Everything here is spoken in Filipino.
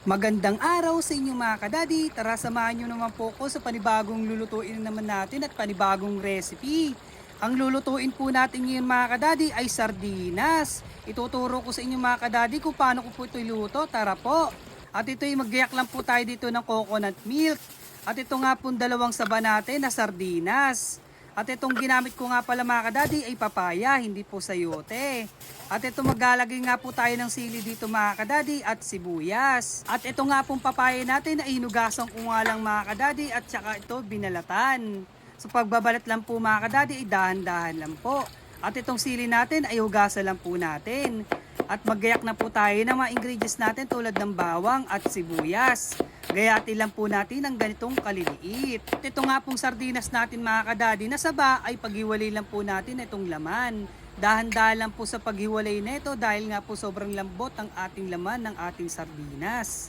Magandang araw sa inyong mga kadadi. Tara samahan nyo naman po ko sa panibagong lulutuin naman natin at panibagong recipe. Ang lulutuin po natin ngayon mga kadadi ay sardinas. Ituturo ko sa inyong mga kadadi kung paano ko po ito iluto. Tara po. At ito'y maggayak lang po tayo dito ng coconut milk. At ito nga po dalawang saba natin na sardinas. At itong ginamit ko nga pala mga kadadi ay papaya, hindi po sayote. At ito maglalagay nga po tayo ng sili dito mga kadadi at sibuyas. At ito nga pong papaya natin ay hinugasan ko nga lang mga kadadi at saka ito binalatan. So pagbabalat lang po mga kadadi ay dahan-dahan lang po. At itong sili natin ay hugasan lang po natin. At maggayak na po tayo ng mga ingredients natin tulad ng bawang at sibuyas. Gayatin lang po natin ng ganitong kaliliit. At ito nga pong sardinas natin mga kadadi na saba ay paghiwalay lang po natin itong laman. Dahan-dahan lang po sa paghiwalay nito dahil nga po sobrang lambot ang ating laman ng ating sardinas.